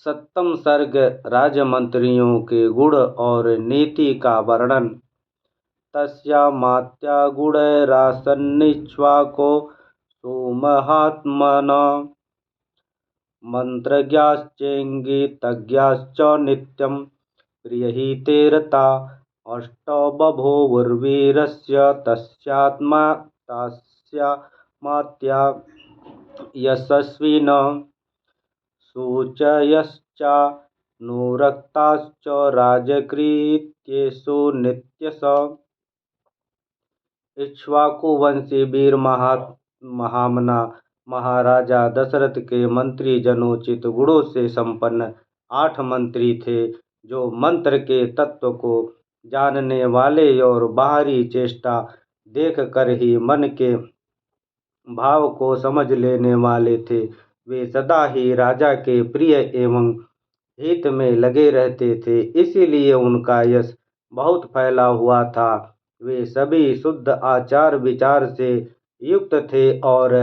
सप्तम सर्ग राजमंत्रियों के गुण और नीति का वर्णन। तस्यामात्या गुणैरासन्निक्ष्वाको सुमहात्मना मंत्रज्ञाश्चेङ्गितज्ञाश्च नित्यं प्रियहिते रता अष्टौ बभूवुर्वीरस्य तस्यामात्या यशस्विनः शुचयश्चानुरक्ताश्च राजकृत्येषु नित्यशः। इक्ष्वाकुवंशी वीर महामना महाराजा दशरथ के मंत्री जनोचित गुणों से संपन्न 8 मंत्री थे, जो मंत्र के तत्व को जानने वाले और बाहरी चेष्टा देख कर ही मन के भाव को समझ लेने वाले थे। वे सदा ही राजा के प्रिय एवं हित में लगे रहते थे, इसीलिए उनका यश बहुत फैला हुआ था। वे सभी शुद्ध आचार विचार से युक्त थे और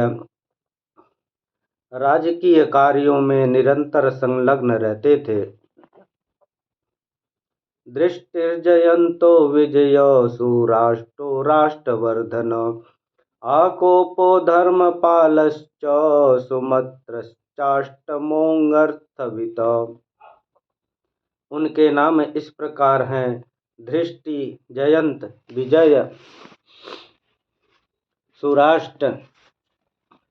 राजकीय कार्यों में निरंतर संलग्न रहते थे। दृष्टिर्जयंतो विजय सुराष्ट्रो राष्ट्रवर्धन आकोपो धर्मपालश्च सुमत्रश्चाष्टमोऽर्थवित्। उनके नाम इस प्रकार हैं: दृष्टि, जयंत, विजय, सुराष्ट्र,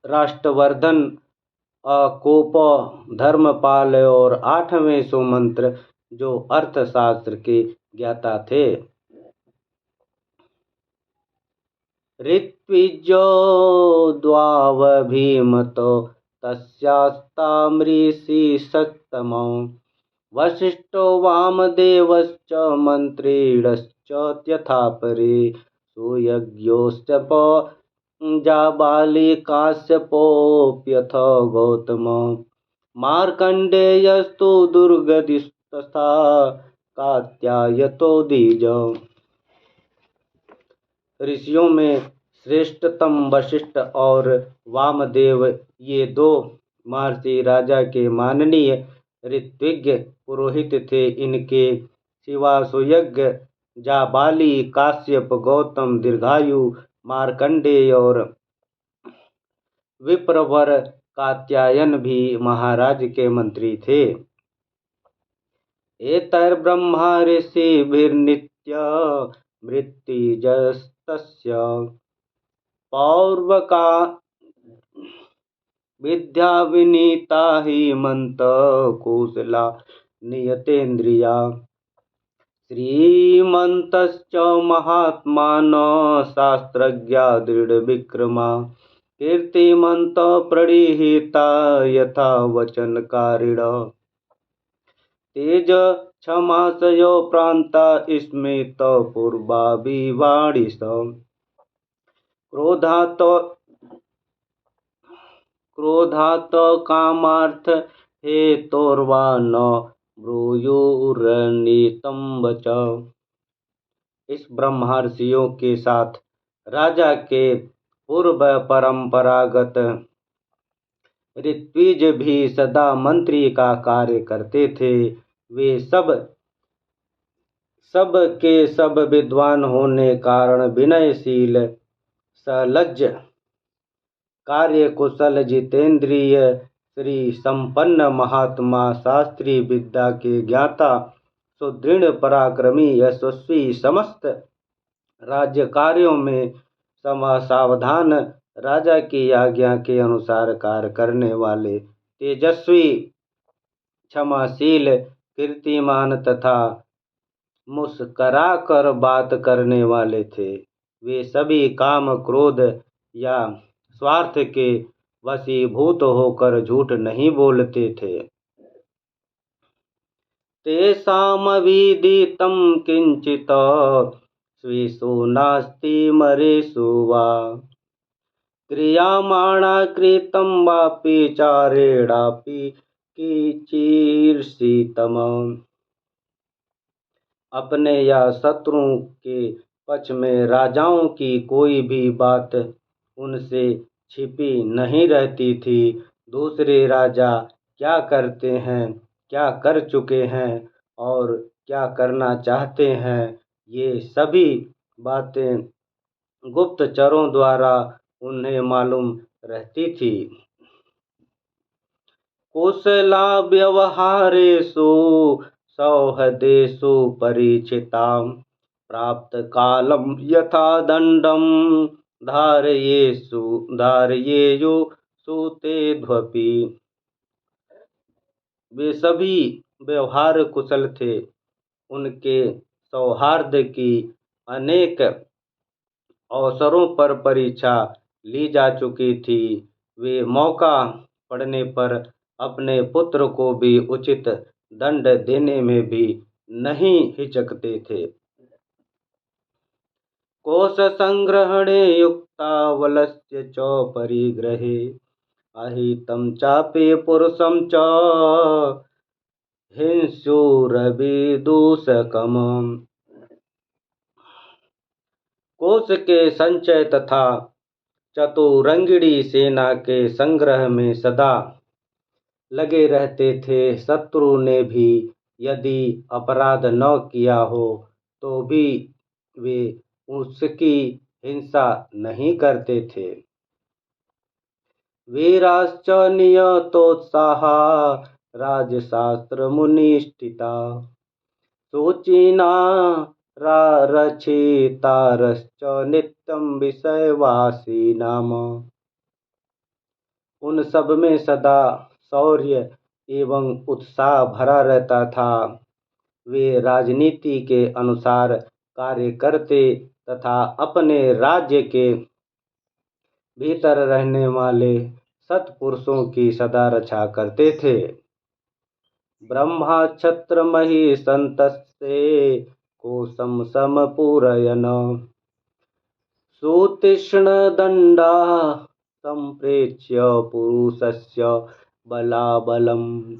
राष्ट्रवर्धन, अकोप, धर्मपाल और 8वें सुमंत्र, जो अर्थशास्त्र के ज्ञाता थे। ऋत्विजो द्वावभीमतो तस्यास्तामृषि सत्तमो वसिष्ठो वामदेवश्च मंत्रीणश्च यथा परे सुयज्ञोश्च जाबाली काश्यपोऽप्यथ गौतम मार्कण्डेयस्तु दुर्गदिस्तथा कात्यायतो द्विज। ऋषियों में श्रेष्ठतम वशिष्ठ और वामदेव ये 2 महर्षि राजा के माननीय ऋत्विज्ञ पुरोहित थे। इनके सिवा सुयज्ञ, जाबाली, काश्यप, गौतम, दीर्घायु, मार्कंडेय और विप्रवर कात्यायन भी महाराज के मंत्री थे। एतैर्ब्रह्मा ऋषिभिर्नित्य मृत्युजस्तस्य पौर्वका विद्या विनीता हिमंत कौशला नियतेन्द्रिया श्रीमन्तश्च महात्मानः शास्त्रज्ञा दृढविक्रमा कीर्तिमन्त प्रणिहिता यथा वचनकारिणः तेज क्षमाशयो प्रान्ता स्मित पूर्वाभिवाणिश क्रोधात् कामार्थ हेतोर्वा न ब्रूयुरनितं वच। इस ब्रह्मर्षियों के साथ राजा के पूर्व परंपरागत ऋत्विज भी सदा मंत्री का कार्य करते थे। वे सब विद्वान होने कारण विनयशील, सलज्ज, कार्यकुशल, जितेंद्रिय, श्री संपन्न महात्मा, शास्त्रीय विद्या के ज्ञाता, सुदृढ़ पराक्रमी, यशस्वी, समस्त राज्य कार्यों में सावधान, राजा की आज्ञा के अनुसार कार्य करने वाले, तेजस्वी, क्षमाशील, कीर्तिमान तथा मुस्कराकर बात करने वाले थे। वे सभी काम, क्रोध या स्वार्थ के वशीभूत होकर झूठ नहीं बोलते थे। तेषामविदितं किंचित स्वेषु नास्ति मरेषु वा क्रियमाणा कृतं वापि चारेणापि किंचिर्षितम्। अपने या शत्रुओं के पक्ष में राजाओं की कोई भी बात उनसे छिपी नहीं रहती थी। दूसरे राजा क्या करते हैं क्या कर चुके हैं और क्या करना चाहते हैं, ये सभी बातें गुप्तचरों द्वारा उन्हें मालूम रहती थी। कुशला व्यवहारेषु सौहृदेषु परिचितां प्राप्त कालं यथा दंडम धारयेयु सुतेध्वपि। वे सभी व्यवहार कुशल थे। उनके सौहार्द की अनेक अवसरों पर परीक्षा ली जा चुकी थी। वे मौका पड़ने पर अपने पुत्र को भी उचित दंड देने में भी नहीं हिचकते थे। कोश संग्रहणे युक्तावलस्य च परिग्रहे अहितं चापि पुरुषं च हिंस्युरविदूषकम्। कोश के संचय तथा चतुरंगिणी सेना के संग्रह में सदा लगे रहते थे। शत्रु ने भी यदि अपराध न किया हो तो भी वे उसकी हिंसा नहीं करते थे। वीराश्च नियतोत्साहा राजशास्त्र मुनिष्ठिता शुचिना रचितारश्च नित्यं विषयवासी नाम। उन सब में सदा शौर्य एवं उत्साह भरा रहता था। वे राजनीति के अनुसार कार्य करते तथा अपने राज्य के भीतर रहने वाले सत्पुरुषों की सदा रक्षा करते थे। ब्रह्मा क्षत्र महिषन्तस्ते कोशं समपूरयन् सुतीक्ष्णदण्डा संप्रेक्ष्य पुरुषस्य बलाबलम्।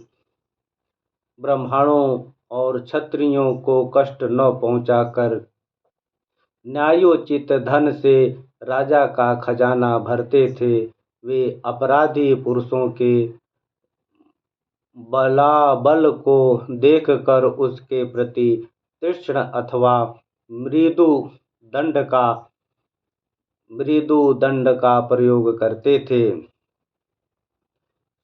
ब्राह्मणों और क्षत्रियों को कष्ट न पहुंचाकर न्यायोचित धन से राजा का खजाना भरते थे। वे अपराधी पुरुषों के बलाबल को देखकर उसके प्रति तीक्ष्ण अथवा मृदु दंड का प्रयोग करते थे।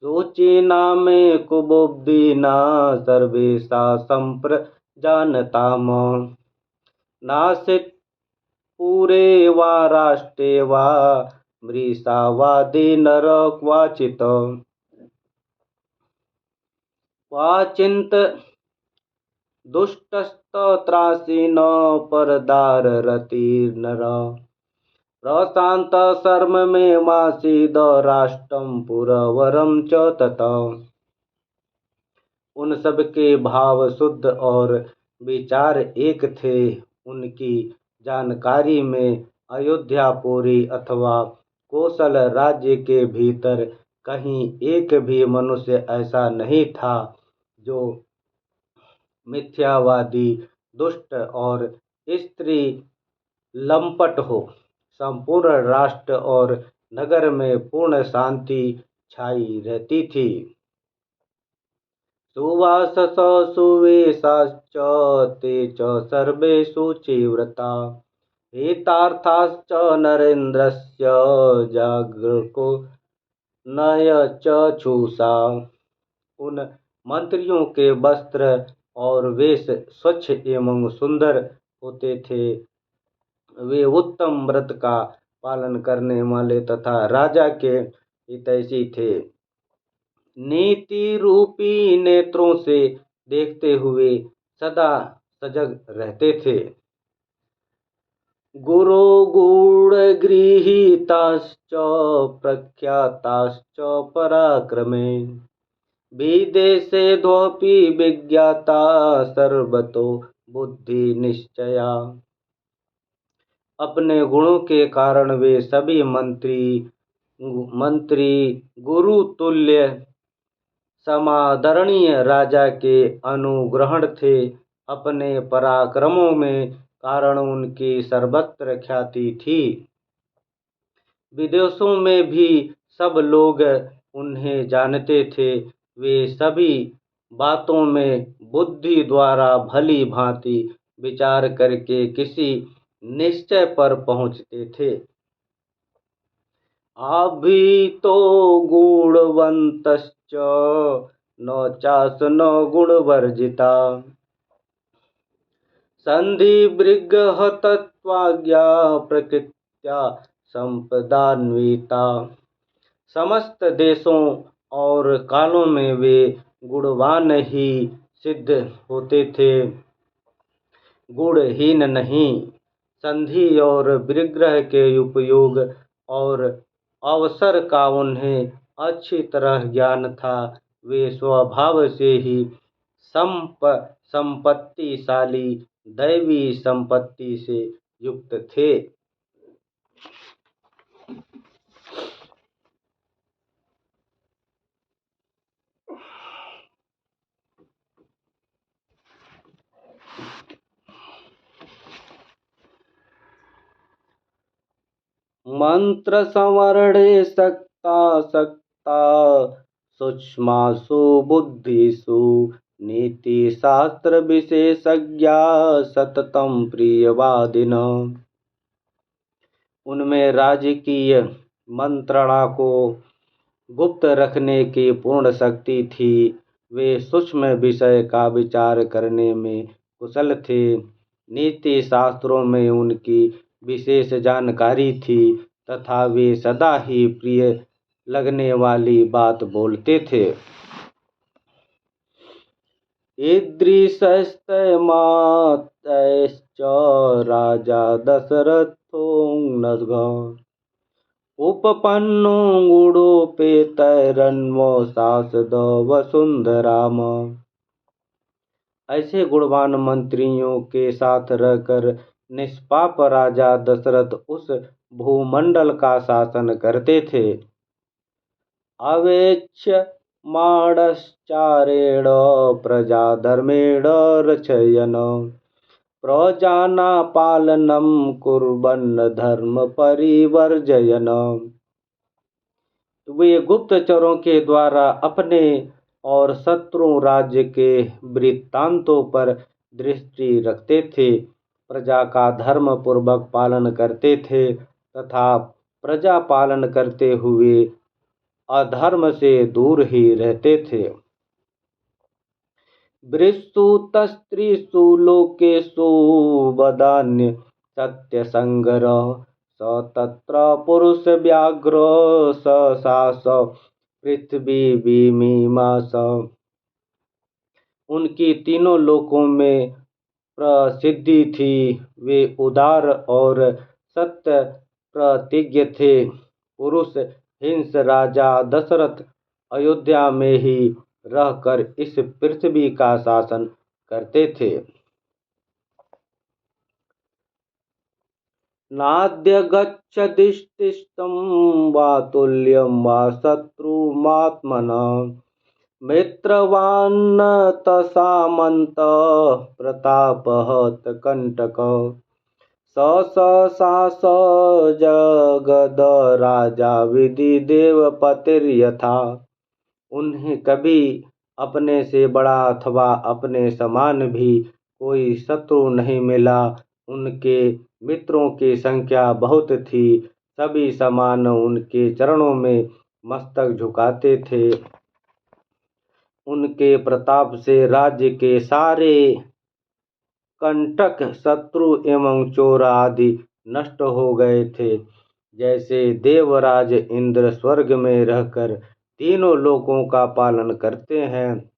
शुचिना में कुबुद्धिना सर्वेशा संप्रजानताम नासित पूरे वा राष्ट्रे वा मृषावादि नर क्वाचित क्वाचिंत दुष्टस्तत्रासीन परदार रति नर प्रशांत शर्म में मासीद राष्ट्रम पुरवरम च तत। उन सब के भाव शुद्ध और विचार एक थे। उनकी जानकारी में अयोध्यापुरी अथवा कोसल राज्य के भीतर कहीं एक भी मनुष्य ऐसा नहीं था जो मिथ्यावादी, दुष्ट और स्त्री लंपट हो। संपूर्ण राष्ट्र और नगर में पूर्ण शांति छाई रहती थी। सुवासस सुवेशाश्च ते च सर्वे शुचिव्रता हितार्थाश्च नरेन्द्रस्य जागृको नय चक्षुषा। उन मंत्रियों के वस्त्र और वेश स्वच्छ एवं सुंदर होते थे। वे उत्तम व्रत का पालन करने वाले तथा राजा के हितैषी थे। नीति रूपी नेत्रों से देखते हुए सदा सजग रहते थे। गुरु गुण गृहीताश्च प्रख्याताश्च पराक्रमे विदेशे द्वपि विज्ञाता सर्वतो बुद्धि निश्चया। अपने गुणों के कारण वे सभी मंत्री गुरु तुल्य समादरणीय राजा के अनुग्रहण थे। अपने पराक्रमों में कारण उनकी सर्वत्र ख्याति थी। विदेशों में भी सब लोग उन्हें जानते थे। वे सभी बातों में बुद्धि द्वारा भली भांति विचार करके किसी निश्चय पर पहुँचते थे। अभी तो गुणवन्तश्च न चासन गुणवर्जिता संधिवृगहतत्वाज्ञा प्रकृत्या संपदान्विता। समस्त देशों और कालों में वे गुणवान ही सिद्ध होते थे, गुणहीन नहीं। संधि और विग्रह के उपयोग और अवसर का उन्हें अच्छी तरह ज्ञान था। वे स्वभाव से ही संपत्तिशाली दैवी संपत्ति से युक्त थे। मंत्र संवरणे सक्ता सूक्ष्मासु बुद्धिषु नीति शास्त्र विशेषज्ञा सततम प्रियवादिन। उनमें राजकीय मंत्रणा को गुप्त रखने की पूर्ण शक्ति थी। वे सूक्ष्म विषय का विचार करने में कुशल थे। नीति शास्त्रों में उनकी विशेष जानकारी थी तथा वे सदा ही प्रिय लगने वाली बात बोलते थे। ईदृशस्तैर्मातैश्च राजा दशरथो नघ उपपन्नो गुणोपेतैरन्वशासद वसुंधराम। ऐसे गुणवान मंत्रियों के साथ रहकर निष्पाप राजा दशरथ उस भूमंडल का शासन करते थे। अवेक्ष्य माणश्चारेण प्रजा धर्मेण रचयन प्रजाना पालनम कुर्वन् धर्म परिवर्जयन। वे गुप्तचरों के द्वारा अपने और शत्रु राज्य के वृत्तांतों पर दृष्टि रखते थे, प्रजा का धर्म पूर्वक पालन करते थे तथा प्रजा पालन करते हुए अधर्म से दूर ही रहते थे। वृषुतस्त्रिषु लोकेषु वदान्य सत्यसंग्रह स तत्र पुरुष व्याघ्र स सास पृथ्वी विमीमांस। उनकी तीनों लोकों में प्रसिद्धि थी। वे उदार और सत्य प्रतिज्ञ थे। पुरुष हिंस राजा दशरथ अयोध्या में ही रहकर इस पृथ्वी का शासन करते थे। नाद्य गच्छदिष्टिस्तं वा तुल्यं वा शत्रुमात्मनः मित्रवान् तसामन्त प्रतापहत कंटक स जगद राजा विधि देवपतिर्यथा। उन्हें कभी अपने से बड़ा अथवा अपने समान भी कोई शत्रु नहीं मिला। उनके मित्रों की संख्या बहुत थी। सभी समान उनके चरणों में मस्तक झुकाते थे। उनके प्रताप से राज्य के सारे कंटक शत्रु एवं चोर आदि नष्ट हो गए थे। जैसे देवराज इंद्र स्वर्ग में रहकर तीनों लोकों का पालन करते हैं,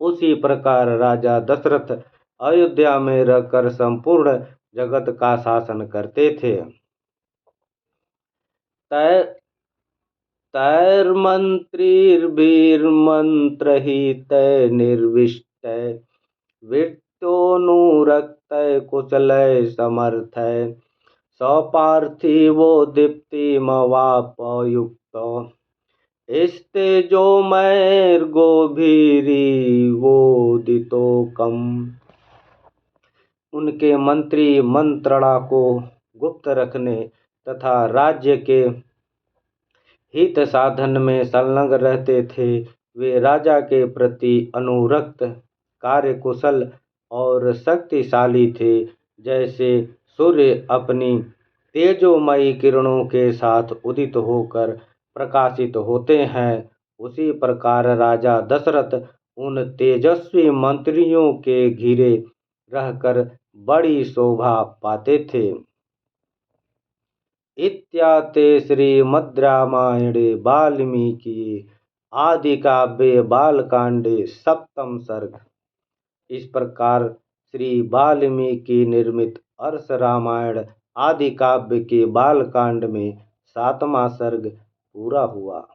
उसी प्रकार राजा दशरथ अयोध्या में रहकर संपूर्ण जगत का शासन करते थे। तैर्मंत्रिर्भिर्मंत्रहितै निर्विष्टै वृत्तोनुरक्तै कुशलै समर्थै सपार्थिवो दीप्तिमवापयुक्तो स्तेजोमयर्गोभिरीवोदितोकम्। उनके मंत्री मंत्रणा को गुप्त रखने तथा राज्य के हित साधन में संलग्न रहते थे। वे राजा के प्रति अनुरक्त, कार्यकुशल और शक्तिशाली थे। जैसे सूर्य अपनी तेजोमयी किरणों के साथ उदित होकर प्रकाशित होते हैं, उसी प्रकार राजा दशरथ उन तेजस्वी मंत्रियों के घिरे रहकर बड़ी शोभा पाते थे। इत्याते श्रीमद् रामायणे वाल्मीकि आदि काव्ये बालकांडे सप्तम सर्ग। इस प्रकार श्री वाल्मीकि निर्मित अर्ष रामायण आदि काव्य के बालकांड में 7वां सर्ग पूरा हुआ।